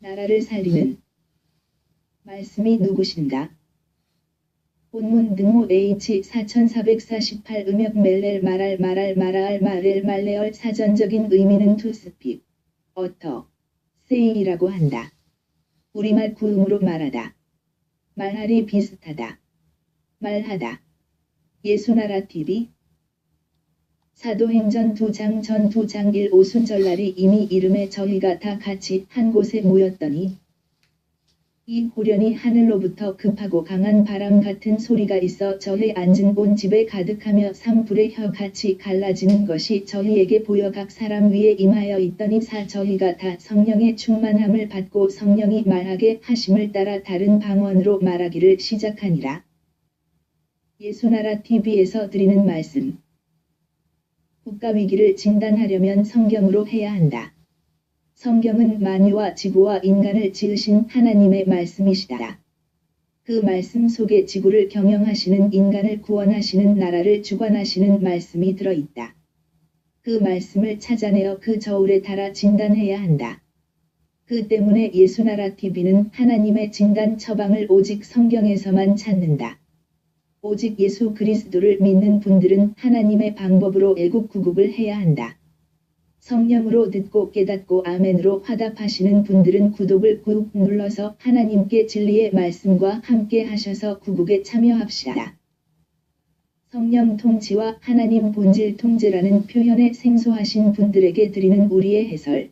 나라를 살리는 말씀이 누구신가? 본문 등호 H 4448 음역 멜렐 말할 말할 말렐 말레얼 사전적인 의미는 to speak, utter, say이라고 한다. 우리말 구음으로 말하다. 말하리 비슷하다. 말하다. 예수나라 TV 사도행전 2장 전 2장 1 오순절날이 이미 이름에 저희가 다 같이 한 곳에 모였더니 이 호련히 하늘로부터 급하고 강한 바람 같은 소리가 있어 저희 앉은 온 집에 가득하며 산불의 혀같이 갈라지는 것이 저희에게 보여 각 사람 위에 임하여 있더니 저희가 다 성령의 충만함을 받고 성령이 말하게 하심을 따라 다른 방언으로 말하기를 시작하니라. 예수나라 TV에서 드리는 말씀. 국가위기를 진단하려면 성경으로 해야 한다. 성경은 만유와 지구와 인간을 지으신 하나님의 말씀이시다. 그 말씀 속에 지구를 경영하시는 인간을 구원하시는 나라를 주관하시는 말씀이 들어있다. 그 말씀을 찾아내어 그 저울에 달아 진단해야 한다. 그 때문에 예수나라 TV는 하나님의 진단 처방을 오직 성경에서만 찾는다. 오직 예수 그리스도를 믿는 분들은 하나님의 방법으로 애국구국을 해야 한다. 성령으로 듣고 깨닫고 아멘으로 화답하시는 분들은 구독을 꾹 눌러서 하나님께 진리의 말씀과 함께 하셔서 구국에 참여합시다. 성령 통치와 하나님 본질 통제라는 표현에 생소하신 분들에게 드리는 우리의 해설.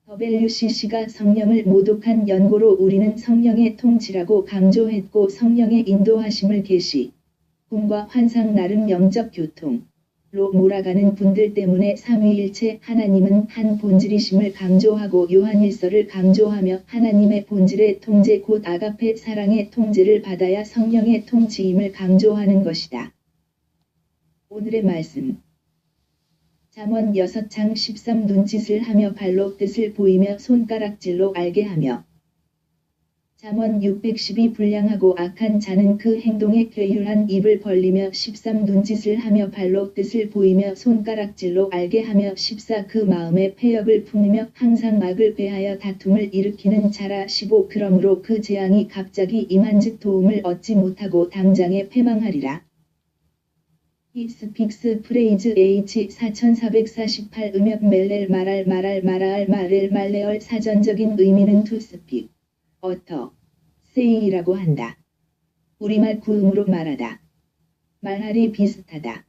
WCC가 성령을 모독한 연고로 우리는 성령의 통치라고 강조했고 성령의 인도하심을 계시, 꿈과 환상 나름 영적 교통로 몰아가는 분들 때문에 삼위일체 하나님은 한 본질이심을 강조하고 요한일서를 강조하며 하나님의 본질의 통제 곧 아가페 사랑의 통제를 받아야 성령의 통치임을 강조하는 것이다. 오늘의 말씀. 잠언 6장 13 눈짓을 하며 발로 뜻을 보이며 손가락질로 알게 하며 잠언 612 불량하고 악한 자는 그 행동에 괴율한 입을 벌리며 13 눈짓을 하며 발로 뜻을 보이며 손가락질로 알게 하며 14 그 마음에 패역을 품으며 항상 악을 배하여 다툼을 일으키는 자라 15 그러므로 그 재앙이 갑자기 임한즉 도움을 얻지 못하고 당장에 패망하리라. He speaks praise H 4448 음역 멜렐 말할 말렐 말레얼 사전적인 의미는 to speak, utter, say이라고 한다. 우리말 구음으로 말하다. 말하리 비슷하다.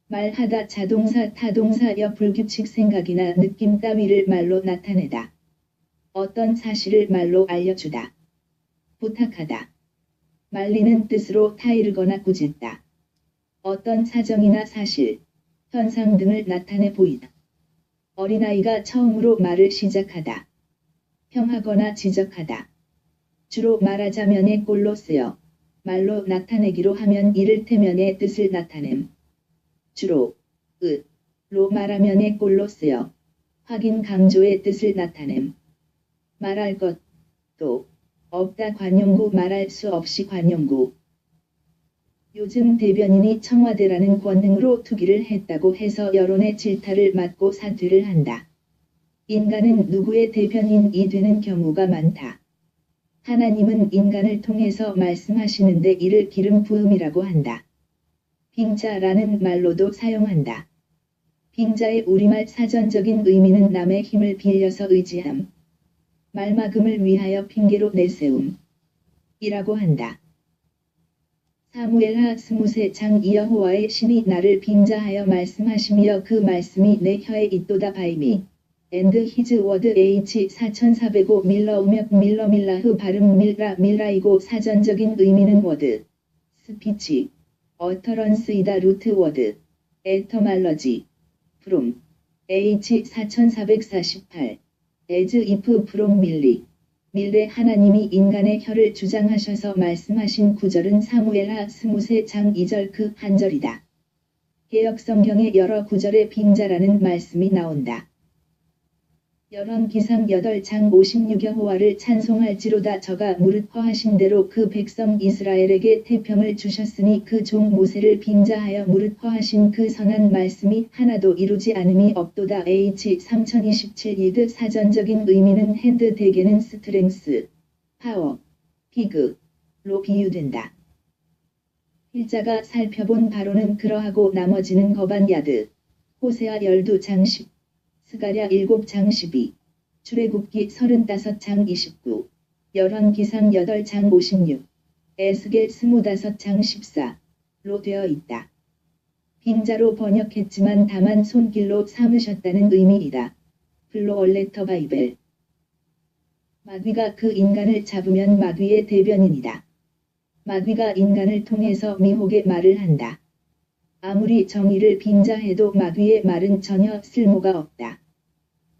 말하다 자동사 타동사여 불규칙 생각이나 느낌 따위를 말로 나타내다. 어떤 사실을 말로 알려주다. 부탁하다. 말리는 뜻으로 타이르거나 꾸짖다. 어떤 사정이나 사실, 현상 등을 나타내 보이다. 어린아이가 처음으로 말을 시작하다. 평하거나 지적하다. 주로 말하자면의 꼴로 쓰여 말로 나타내기로 하면 이를테면의 뜻을 나타냄. 주로 로 말하면의 꼴로 쓰여 확인 강조의 뜻을 나타냄. 말할 것, 또 없다 관용구 말할 수 없이 관용구. 요즘 대변인이 청와대라는 권능으로 투기를 했다고 해서 여론의 질타를 맞고 사퇴를 한다. 인간은 누구의 대변인이 되는 경우가 많다. 하나님은 인간을 통해서 말씀하시는데 이를 기름 부음이라고 한다. 빙자라는 말로도 사용한다. 빙자의 우리말 사전적인 의미는 남의 힘을 빌려서 의지함. 말막음을 위하여 핑계로 내세움. 이라고 한다. 사무엘하 23장 여호와의 신이 나를 빙자하여 말씀하시며 그 말씀이 내 혀에 있도다 바이미. And his word H 4405 밀러 음역 밀러 밀라흐 발음 밀라이고 사전적인 의미는 word, speech, utterance이다 루트 word, etymology, from, H 4448, as if from 밀리. 밀레 하나님이 인간의 혀를 주장하셔서 말씀하신 구절은 사무엘하 23장 2절 그 한 절이다. 개역성경의 여러 구절에 빙자라는 말씀이 나온다. 열왕기상 8장 56 여호와를 찬송할지로다. 저가 무릇 허하신 대로 그 백성 이스라엘에게 태평을 주셨으니 그 종 모세를 빙자하여 무릇 허하신 그 선한 말씀이 하나도 이루지 않음이 없도다. H3027 이드 사전적인 의미는 핸드 대개는 스트렝스, 파워, 비그로 비유된다. 필자가 살펴본 바로는 그러하고 나머지는 거반야드, 호세아 12장 10, 스가랴 7장 12, 출애굽기 35장 29, 열왕기상 8장 56, 에스겔 25장 14로 되어 있다. 빙자로 번역했지만 다만 손길로 삼으셨다는 의미이다. 블로얼레터 바이벨. 마귀가 그 인간을 잡으면 마귀의 대변인이다. 마귀가 인간을 통해서 미혹의 말을 한다. 아무리 정의를 빙자해도 마귀의 말은 전혀 쓸모가 없다.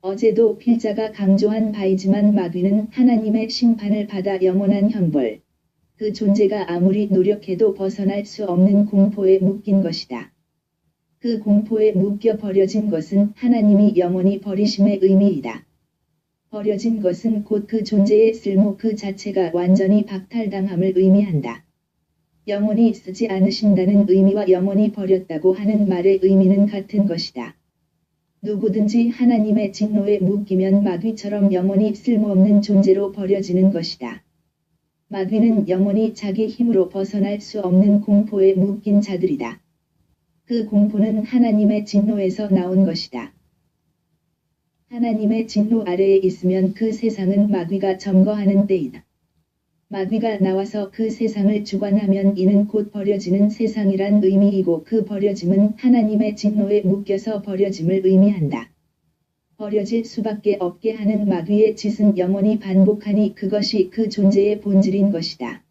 어제도 필자가 강조한 바이지만 마귀는 하나님의 심판을 받아 영원한 형벌, 그 존재가 아무리 노력해도 벗어날 수 없는 공포에 묶인 것이다. 그 공포에 묶여 버려진 것은 하나님이 영원히 버리심의 의미이다. 버려진 것은 곧 그 존재의 쓸모 그 자체가 완전히 박탈당함을 의미한다. 영원히 쓰지 않으신다는 의미와 영원히 버렸다고 하는 말의 의미는 같은 것이다. 누구든지 하나님의 진노에 묶이면 마귀처럼 영원히 쓸모없는 존재로 버려지는 것이다. 마귀는 영원히 자기 힘으로 벗어날 수 없는 공포에 묶인 자들이다. 그 공포는 하나님의 진노에서 나온 것이다. 하나님의 진노 아래에 있으면 그 세상은 마귀가 점거하는 때이다. 마귀가 나와서 그 세상을 주관하면 이는 곧 버려지는 세상이란 의미이고 그 버려짐은 하나님의 진노에 묶여서 버려짐을 의미한다. 버려질 수밖에 없게 하는 마귀의 짓은 영원히 반복하니 그것이 그 존재의 본질인 것이다.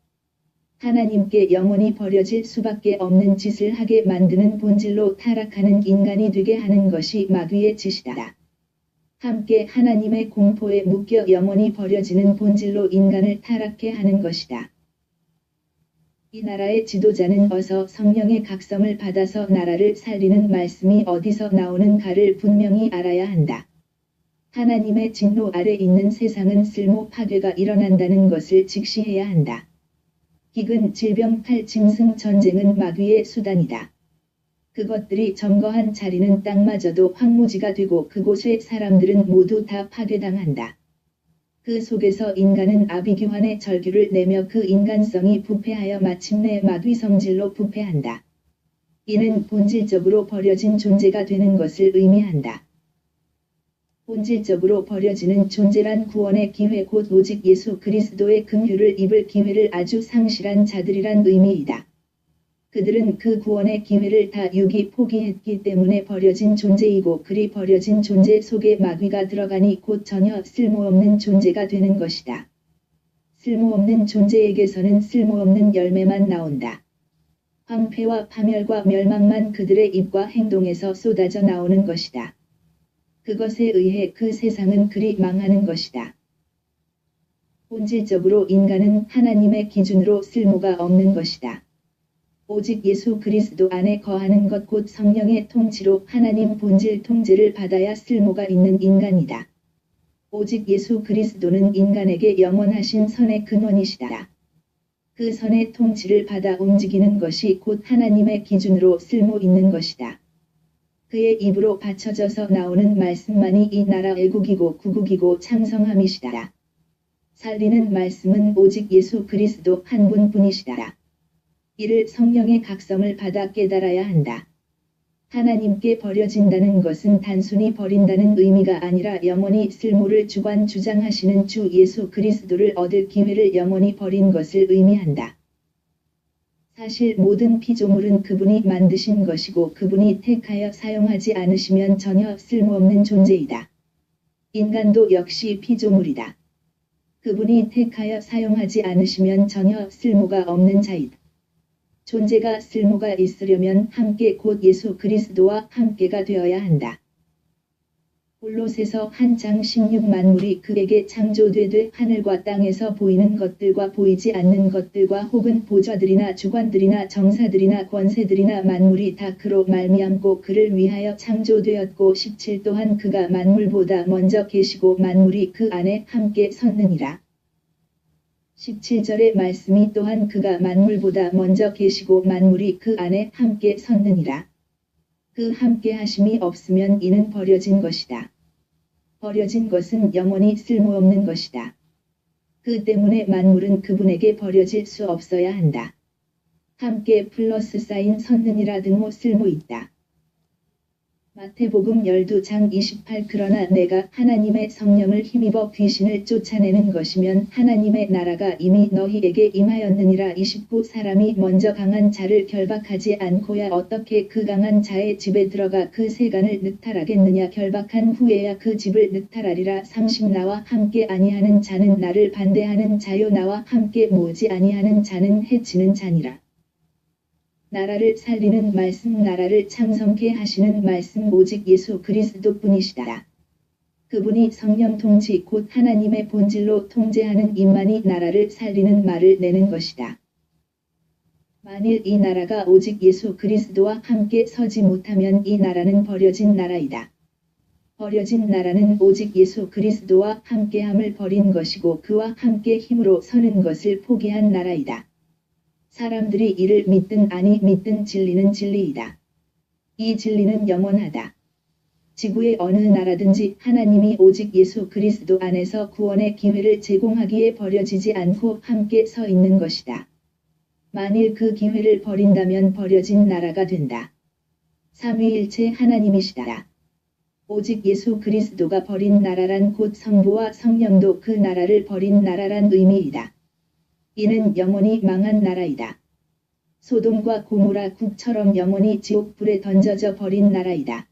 하나님께 영원히 버려질 수밖에 없는 짓을 하게 만드는 본질로 타락하는 인간이 되게 하는 것이 마귀의 짓이다. 함께 하나님의 공포에 묶여 영원히 버려지는 본질로 인간을 타락해 하는 것이다. 이 나라의 지도자는 어서 성령의 각성을 받아서 나라를 살리는 말씀이 어디서 나오는가를 분명히 알아야 한다. 하나님의 진노 아래 있는 세상은 쓸모 파괴가 일어난다는 것을 직시해야 한다. 기근, 질병, 탈짐승, 전쟁은 마귀의 수단이다. 그것들이 점거한 자리는 땅마저도 황무지가 되고 그곳의 사람들은 모두 다 파괴당한다. 그 속에서 인간은 아비규환의 절규를 내며 그 인간성이 부패하여 마침내 마귀 성질로 부패한다. 이는 본질적으로 버려진 존재가 되는 것을 의미한다. 본질적으로 버려지는 존재란 구원의 기회 곧 오직 예수 그리스도의 긍휼을 입을 기회를 아주 상실한 자들이란 의미이다. 그들은 그 구원의 기회를 다 유기 포기했기 때문에 버려진 존재이고 그리 버려진 존재 속에 마귀가 들어가니 곧 전혀 쓸모없는 존재가 되는 것이다. 쓸모없는 존재에게서는 쓸모없는 열매만 나온다. 황폐와 파멸과 멸망만 그들의 입과 행동에서 쏟아져 나오는 것이다. 그것에 의해 그 세상은 그리 망하는 것이다. 본질적으로 인간은 하나님의 기준으로 쓸모가 없는 것이다. 오직 예수 그리스도 안에 거하는 것 곧 성령의 통치로 하나님 본질 통제를 받아야 쓸모가 있는 인간이다. 오직 예수 그리스도는 인간에게 영원하신 선의 근원이시다. 그 선의 통치를 받아 움직이는 것이 곧 하나님의 기준으로 쓸모 있는 것이다. 그의 입으로 받쳐져서 나오는 말씀만이 이 나라 애국이고 구국이고 창성함이시다. 살리는 말씀은 오직 예수 그리스도 한 분뿐이시다. 이를 성령의 각성을 받아 깨달아야 한다. 하나님께 버려진다는 것은 단순히 버린다는 의미가 아니라 영원히 쓸모를 주장하시는 주 예수 그리스도를 얻을 기회를 영원히 버린 것을 의미한다. 사실 모든 피조물은 그분이 만드신 것이고 그분이 택하여 사용하지 않으시면 전혀 쓸모없는 존재이다. 인간도 역시 피조물이다. 그분이 택하여 사용하지 않으시면 전혀 쓸모가 없는 자이다. 존재가 쓸모가 있으려면 함께 곧 예수 그리스도와 함께가 되어야 한다. 골로새서 한 장 16 만물이 그에게 창조되되 하늘과 땅에서 보이는 것들과 보이지 않는 것들과 혹은 보좌들이나 주관들이나 정사들이나 권세들이나 만물이 다 그로 말미암고 그를 위하여 창조되었고 17 또한 그가 만물보다 먼저 계시고 만물이 그 안에 함께 섰느니라. 17절의 말씀이 또한 그가 만물보다 먼저 계시고 만물이 그 안에 함께 섰느니라. 그 함께 하심이 없으면 이는 버려진 것이다. 버려진 것은 영원히 쓸모없는 것이다. 그 때문에 만물은 그분에게 버려질 수 없어야 한다. 함께 플러스 사인 섰느니라 등호 쓸모 있다. 마태복음 12장 28 그러나 내가 하나님의 성령을 힘입어 귀신을 쫓아내는 것이면 하나님의 나라가 이미 너희에게 임하였느니라. 29 사람이 먼저 강한 자를 결박하지 않고야 어떻게 그 강한 자의 집에 들어가 그 세간을 늑탈하겠느냐. 결박한 후에야 그 집을 늑탈하리라. 30 나와 함께 아니하는 자는 나를 반대하는 자요 나와 함께 모으지 아니하는 자는 해치는 자니라. 나라를 살리는 말씀 나라를 창성케 하시는 말씀 오직 예수 그리스도뿐이시다. 그분이 성령 통치 곧 하나님의 본질로 통제하는 임만이 나라를 살리는 말을 내는 것이다. 만일 이 나라가 오직 예수 그리스도와 함께 서지 못하면 이 나라는 버려진 나라이다. 버려진 나라는 오직 예수 그리스도와 함께함을 버린 것이고 그와 함께 힘으로 서는 것을 포기한 나라이다. 사람들이 이를 믿든 아니 믿든 진리는 진리이다. 이 진리는 영원하다. 지구의 어느 나라든지 하나님이 오직 예수 그리스도 안에서 구원의 기회를 제공하기에 버려지지 않고 함께 서 있는 것이다. 만일 그 기회를 버린다면 버려진 나라가 된다. 삼위일체 하나님이시다. 오직 예수 그리스도가 버린 나라란 곧 성부와 성령도 그 나라를 버린 나라란 의미이다. 이는 영원히 망한 나라이다. 소돔과 고모라 국처럼 영원히 지옥불에 던져져 버린 나라이다.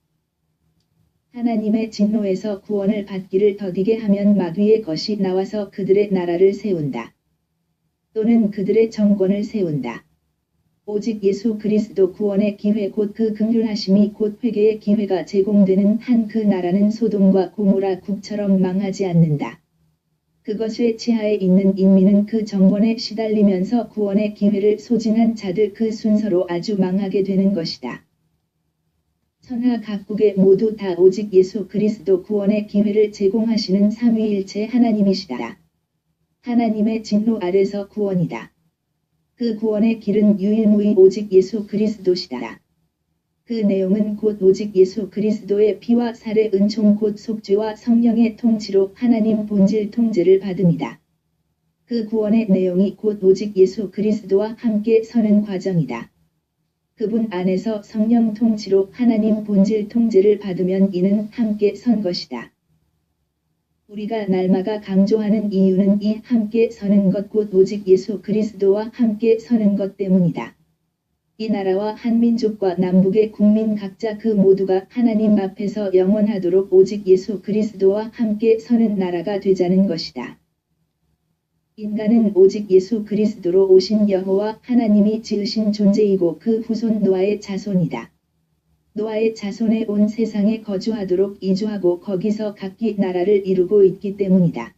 하나님의 진노에서 구원을 받기를 더디게 하면 마귀의 것이 나와서 그들의 나라를 세운다. 또는 그들의 정권을 세운다. 오직 예수 그리스도 구원의 기회 곧 그 긍휼하심이 곧 회개의 기회가 제공되는 한 그 나라는 소돔과 고모라 국처럼 망하지 않는다. 그것의 치하에 있는 인민은 그 정권에 시달리면서 구원의 기회를 소진한 자들 그 순서로 아주 망하게 되는 것이다. 천하 각국에 모두 다 오직 예수 그리스도 구원의 기회를 제공하시는 삼위일체 하나님이시다. 하나님의 진노 아래서 구원이다. 그 구원의 길은 유일무이 오직 예수 그리스도시다. 그 내용은 곧 오직 예수 그리스도의 피와 살의 은총 곧 속죄와 성령의 통치로 하나님 본질 통제를 받음이다. 그 구원의 내용이 곧 오직 예수 그리스도와 함께 서는 과정이다. 그분 안에서 성령 통치로 하나님 본질 통제를 받으면 이는 함께 선 것이다. 우리가 날마다 강조하는 이유는 이 함께 서는 것 곧 오직 예수 그리스도와 함께 서는 것 때문이다. 이 나라와 한민족과 남북의 국민 각자 그 모두가 하나님 앞에서 영원하도록 오직 예수 그리스도와 함께 서는 나라가 되자는 것이다. 인간은 오직 예수 그리스도로 오신 여호와 하나님이 지으신 존재이고 그 후손 노아의 자손이다. 노아의 자손에 온 세상에 거주하도록 이주하고 거기서 각기 나라를 이루고 있기 때문이다.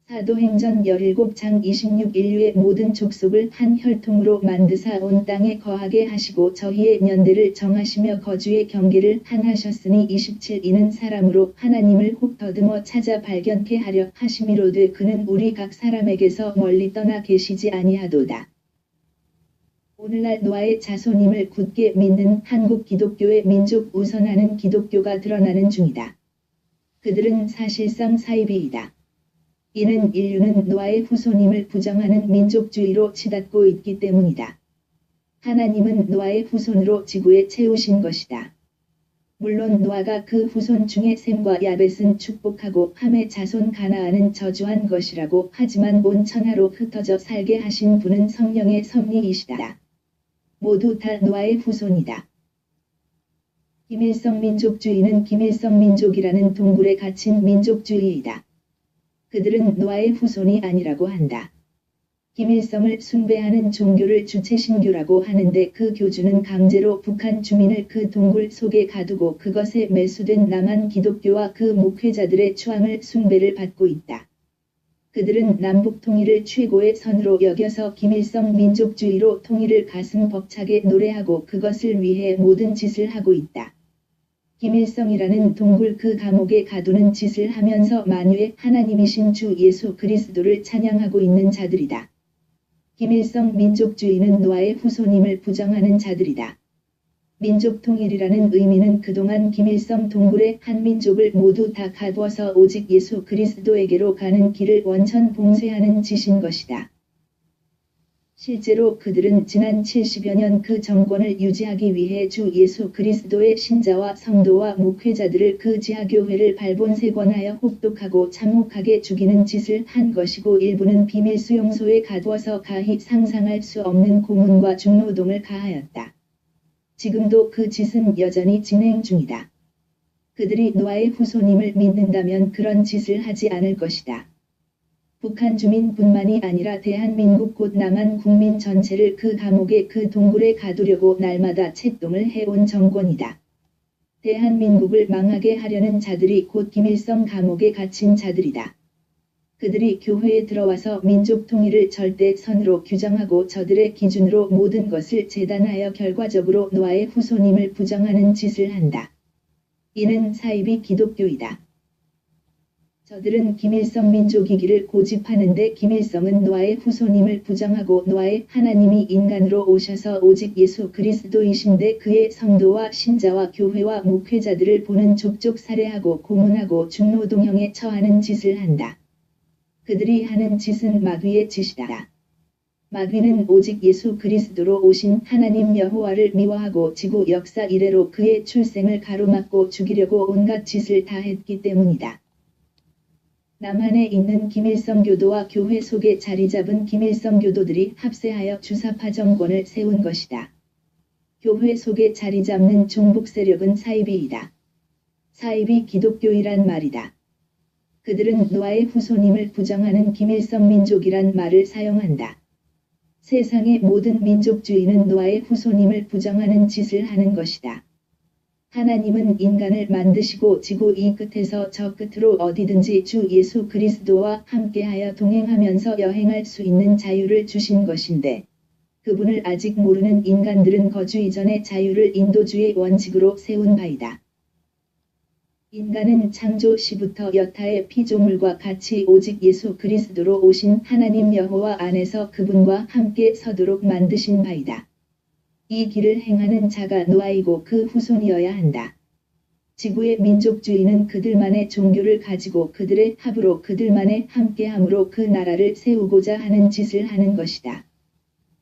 사도행전 17장 26 인류의 모든 족속을 한 혈통으로 만드사 온 땅에 거하게 하시고 저희의 년대를 정하시며 거주의 경계를 한하셨으니 27 이는 사람으로 하나님을 혹 더듬어 찾아 발견케 하려 하심이로되 그는 우리 각 사람에게서 멀리 떠나 계시지 아니하도다. 오늘날 노아의 자손임을 굳게 믿는 한국 기독교의 민족 우선하는 기독교가 드러나는 중이다. 그들은 사실상 사이비이다. 이는 인류는 노아의 후손임을 부정하는 민족주의로 치닫고 있기 때문이다. 하나님은 노아의 후손으로 지구에 채우신 것이다. 물론 노아가 그 후손 중에 셈과 야벳은 축복하고 함의 자손 가나안은 저주한 것이라고 하지만 온 천하로 흩어져 살게 하신 분은 성령의 섭리이시다. 모두 다 노아의 후손이다. 김일성 민족주의는 김일성 민족이라는 동굴에 갇힌 민족주의이다. 그들은 노아의 후손이 아니라고 한다. 김일성을 숭배하는 종교를 주체신교라고 하는데 그 교주는 강제로 북한 주민을 그 동굴 속에 가두고 그것에 매수된 남한 기독교와 그 목회자들의 추앙을 숭배를 받고 있다. 그들은 남북 통일을 최고의 선으로 여겨서 김일성 민족주의로 통일을 가슴 벅차게 노래하고 그것을 위해 모든 짓을 하고 있다. 김일성이라는 동굴 그 감옥에 가두는 짓을 하면서 만유의 하나님이신 주 예수 그리스도를 찬양하고 있는 자들이다. 김일성 민족주의는 노아의 후손임을 부정하는 자들이다. 민족통일이라는 의미는 그동안 김일성 동굴의 한민족을 모두 다 가두어서 오직 예수 그리스도에게로 가는 길을 원천 봉쇄하는 짓인 것이다. 실제로 그들은 지난 70여 년 그 정권을 유지하기 위해 주 예수 그리스도의 신자와 성도와 목회자들을 그 지하교회를 발본색원하여 혹독하고 참혹하게 죽이는 짓을 한 것이고 일부는 비밀 수용소에 가두어서 가히 상상할 수 없는 고문과 중노동을 가하였다. 지금도 그 짓은 여전히 진행 중이다. 그들이 노아의 후손임을 믿는다면 그런 짓을 하지 않을 것이다. 북한 주민뿐만이 아니라 대한민국 곧 남한 국민 전체를 그 감옥에 그 동굴에 가두려고 날마다 책동을 해온 정권이다. 대한민국을 망하게 하려는 자들이 곧 김일성 감옥에 갇힌 자들이다. 그들이 교회에 들어와서 민족 통일을 절대선으로 규정하고 저들의 기준으로 모든 것을 재단하여 결과적으로 노아의 후손임을 부정하는 짓을 한다. 이는 사이비 기독교이다. 저들은 김일성 민족이기를 고집하는데 김일성은 노아의 후손임을 부정하고 노아의 하나님이 인간으로 오셔서 오직 예수 그리스도이신데 그의 성도와 신자와 교회와 목회자들을 보는 족족 살해하고 고문하고 중노동형에 처하는 짓을 한다. 그들이 하는 짓은 마귀의 짓이다. 마귀는 오직 예수 그리스도로 오신 하나님 여호와를 미워하고 지구 역사 이래로 그의 출생을 가로막고 죽이려고 온갖 짓을 다 했기 때문이다. 남한에 있는 김일성 교도와 교회 속에 자리 잡은 김일성 교도들이 합세하여 주사파 정권을 세운 것이다. 교회 속에 자리 잡는 종북 세력은 사이비이다. 사이비 기독교이란 말이다. 그들은 노아의 후손임을 부정하는 김일성 민족이란 말을 사용한다. 세상의 모든 민족주의는 노아의 후손임을 부정하는 짓을 하는 것이다. 하나님은 인간을 만드시고 지구 이 끝에서 저 끝으로 어디든지 주 예수 그리스도와 함께하여 동행하면서 여행할 수 있는 자유를 주신 것인데 그분을 아직 모르는 인간들은 거주 이전의 자유를 인도주의 원칙으로 세운 바이다. 인간은 창조 시부터 여타의 피조물과 같이 오직 예수 그리스도로 오신 하나님 여호와 안에서 그분과 함께 서도록 만드신 바이다. 이 길을 행하는 자가 노아이고 그 후손이어야 한다. 지구의 민족주의는 그들만의 종교를 가지고 그들의 합으로 그들만의 함께함으로 그 나라를 세우고자 하는 짓을 하는 것이다.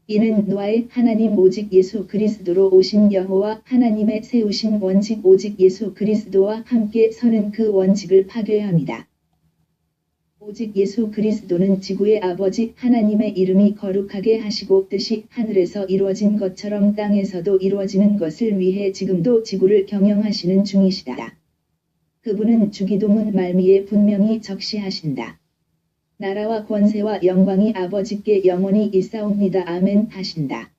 이는 노아의 하나님 오직 예수 그리스도로 오신 여호와 하나님의 세우신 원칙 오직 예수 그리스도와 함께 서는 그 원칙을 파괴함이다. 오직 예수 그리스도는 지구의 아버지 하나님의 이름이 거룩하게 하시고 뜻이 하늘에서 이루어진 것처럼 땅에서도 이루어지는 것을 위해 지금도 지구를 경영하시는 중이시다. 그분은 주기도문 말미에 분명히 적시하신다. 나라와 권세와 영광이 아버지께 영원히 있사옵니다. 아멘 하신다.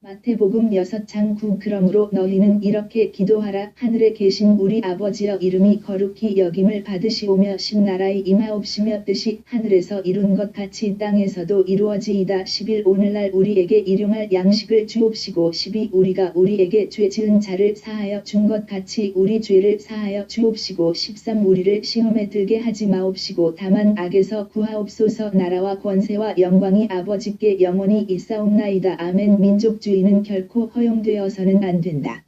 마태복음 6장 9 그러므로 너희는 이렇게 기도하라. 하늘에 계신 우리 아버지여 이름이 거룩히 여김을 받으시오며 신나라의 임하옵시며 뜻이 하늘에서 이룬 것 같이 땅에서도 이루어지이다. 11 오늘날 우리에게 일용할 양식을 주옵시고 12 우리가 우리에게 죄 지은 자를 사하여 준 것 같이 우리 죄를 사하여 주옵시고 13 우리를 시험에 들게 하지 마옵시고 다만 악에서 구하옵소서. 나라와 권세와 영광이 아버지께 영원히 있사옵나이다. 아멘. 민족주의는 결코 허용되어서는 안 된다.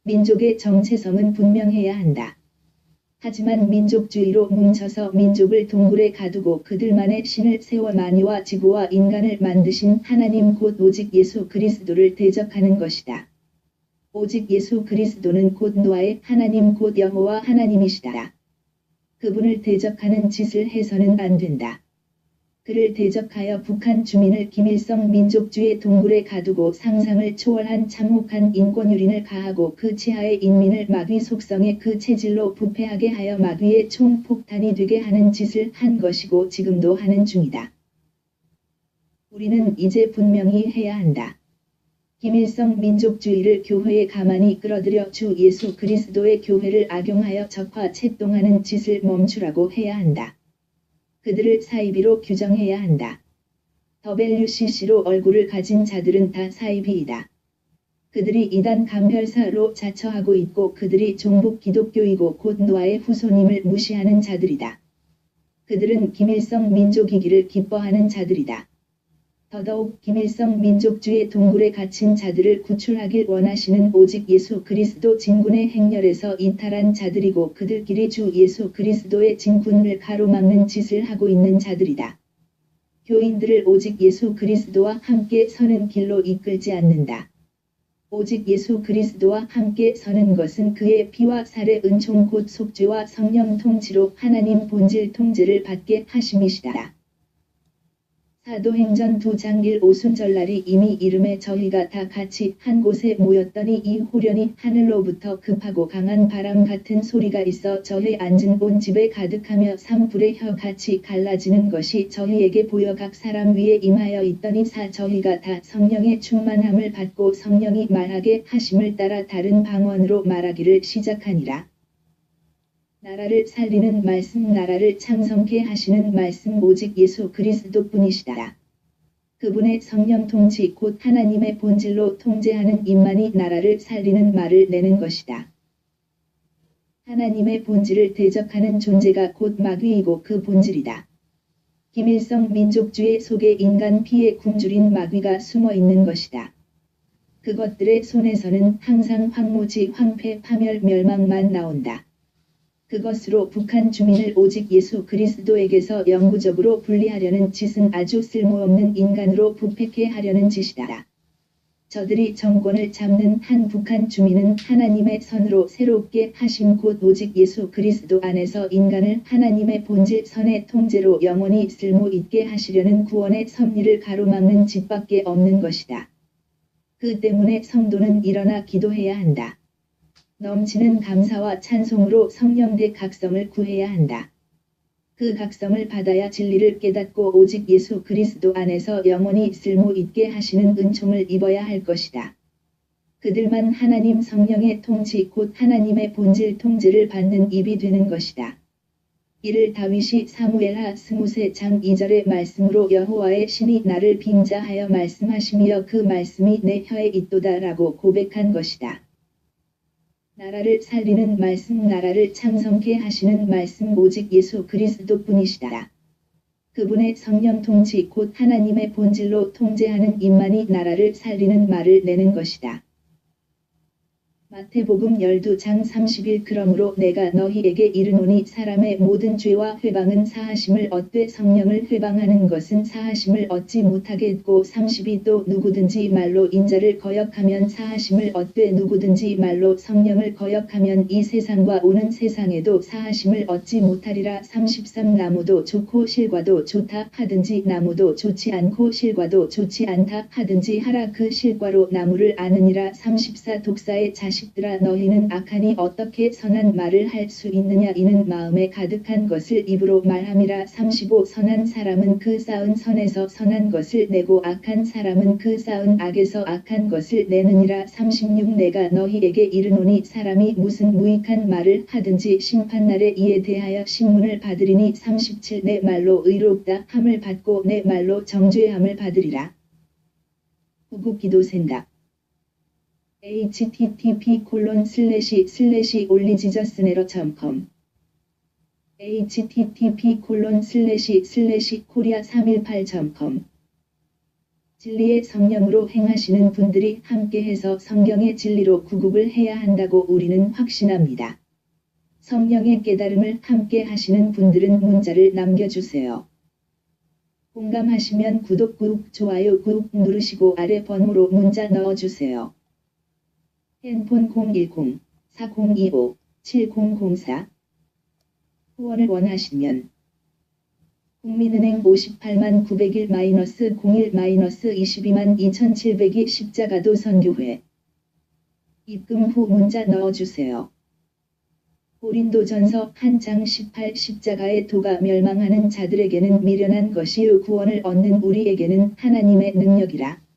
민족의 정체성은 분명해야 한다. 하지만 민족주의로 뭉쳐서 민족을 동굴에 가두고 그들만의 신을 세워 만유와 지구와 인간을 만드신 하나님 곧 오직 예수 그리스도를 대적하는 것이다. 오직 예수 그리스도는 곧 노아의 하나님 곧 여호와 하나님이시다. 그분을 대적하는 짓을 해서는 안 된다. 그를 대적하여 북한 주민을 김일성 민족주의 동굴에 가두고 상상을 초월한 참혹한 인권유린을 가하고 그 치하의 인민을 마귀 속성의 그 체질로 부패하게 하여 마귀의 총폭탄이 되게 하는 짓을 한 것이고 지금도 하는 중이다. 우리는 이제 분명히 해야 한다. 김일성 민족주의를 교회에 가만히 끌어들여 주 예수 그리스도의 교회를 악용하여 적화채동하는 짓을 멈추라고 해야 한다. 그들을 사이비로 규정해야 한다. WCC로 얼굴을 가진 자들은 다 사이비이다. 그들이 이단 감별사로 자처하고 있고 그들이 종북 기독교이고 곧 노아의 후손임을 무시하는 자들이다. 그들은 김일성 민족이기를 기뻐하는 자들이다. 더더욱 김일성 민족주의 동굴에 갇힌 자들을 구출하길 원하시는 오직 예수 그리스도 진군의 행렬에서 이탈한 자들이고 그들끼리 주 예수 그리스도의 진군을 가로막는 짓을 하고 있는 자들이다. 교인들을 오직 예수 그리스도와 함께 서는 길로 이끌지 않는다. 오직 예수 그리스도와 함께 서는 것은 그의 피와 살의 은총 곧 속죄와 성령 통치로 하나님 본질 통제를 받게 하심이시다. 사도행전 2장 1 오순절날이 이미 이름에 저희가 다 같이 한 곳에 모였더니 이 후련히 하늘로부터 급하고 강한 바람 같은 소리가 있어 저희 앉은 온 집에 가득하며 산불의 혀 같이 갈라지는 것이 저희에게 보여 각 사람 위에 임하여 있더니 저희가 다 성령의 충만함을 받고 성령이 말하게 하심을 따라 다른 방언으로 말하기를 시작하니라. 나라를 살리는 말씀 나라를 창성케 하시는 말씀 오직 예수 그리스도뿐이시다. 그분의 성령 통치 곧 하나님의 본질로 통제하는 임만이 나라를 살리는 말을 내는 것이다. 하나님의 본질을 대적하는 존재가 곧 마귀이고 그 본질이다. 김일성 민족주의 속에 인간 피에 굶주린 마귀가 숨어 있는 것이다. 그것들의 손에서는 항상 황무지 황폐 파멸 멸망만 나온다. 그것으로 북한 주민을 오직 예수 그리스도에게서 영구적으로 분리하려는 짓은 아주 쓸모없는 인간으로 부패케 하려는 짓이다. 저들이 정권을 잡는 한 북한 주민은 하나님의 선으로 새롭게 하신 곧 오직 예수 그리스도 안에서 인간을 하나님의 본질 선의 통제로 영원히 쓸모있게 하시려는 구원의 섭리를 가로막는 짓밖에 없는 것이다. 그 때문에 성도는 일어나 기도해야 한다. 넘치는 감사와 찬송으로 성령의 각성을 구해야 한다. 그 각성을 받아야 진리를 깨닫고 오직 예수 그리스도 안에서 영원히 쓸모있게 하시는 은총을 입어야 할 것이다. 그들만 하나님 성령의 통치 곧 하나님의 본질 통제를 받는 입이 되는 것이다. 이를 다윗이 사무엘하 23장 2절의 말씀으로 여호와의 신이 나를 빙자하여 말씀하시며 그 말씀이 내 혀에 있도다라고 고백한 것이다. 나라를 살리는 말씀 나라를 창성케 하시는 말씀 오직 예수 그리스도뿐이시다. 그분의 성령 통치 곧 하나님의 본질로 통제하는 임만이 나라를 살리는 말을 내는 것이다. 마태복음 12장 30일 그러므로 내가 너희에게 이르노니 사람의 모든 죄와 회방은 사하심을 얻되 성령을 회방하는 것은 사하심을 얻지 못하겠고 32 또 누구든지 말로 인자를 거역하면 사하심을 얻되 누구든지 말로 성령을 거역하면 이 세상과 오는 세상에도 사하심을 얻지 못하리라. 33 나무도 좋고 실과도 좋다 하든지 나무도 좋지 않고 실과도 좋지 않다 하든지 하라 그 실과로 나무를 아느니라. 34 독사의 자식들아 너희는 악하니 어떻게 선한 말을 할 수 있느냐 이는 마음에 가득한 것을 입으로 말함이라. 35 선한 사람은 그 쌓은 선에서 선한 것을 내고 악한 사람은 그 쌓은 악에서 악한 것을 내느니라. 36 내가 너희에게 이르노니 사람이 무슨 무익한 말을 하든지 심판날에 이에 대하여 신문을 받으리니 37 내 말로 의롭다 함을 받고 내 말로 정죄함을 받으리라. 후국기도생각 http://올리지저스네러.com http://korea318.com 진리의 성령으로 행하시는 분들이 함께해서 성경의 진리로 구국을 해야 한다고 우리는 확신합니다. 성령의 깨달음을 함께 하시는 분들은 문자를 남겨주세요. 공감하시면 구독 꾹 좋아요 꾹 누르시고 아래 번호로 문자 넣어주세요. 핸폰 010-4025-7004 후원을 원하시면 국민은행 58만 901-01-22만 2700이 십자가도 선교회 입금 후 문자 넣어주세요. 고린도전서 1장 18 십자가의 도가 멸망하는 자들에게는 미련한 것이요 구원을 얻는 우리에게는 하나님의 능력이라.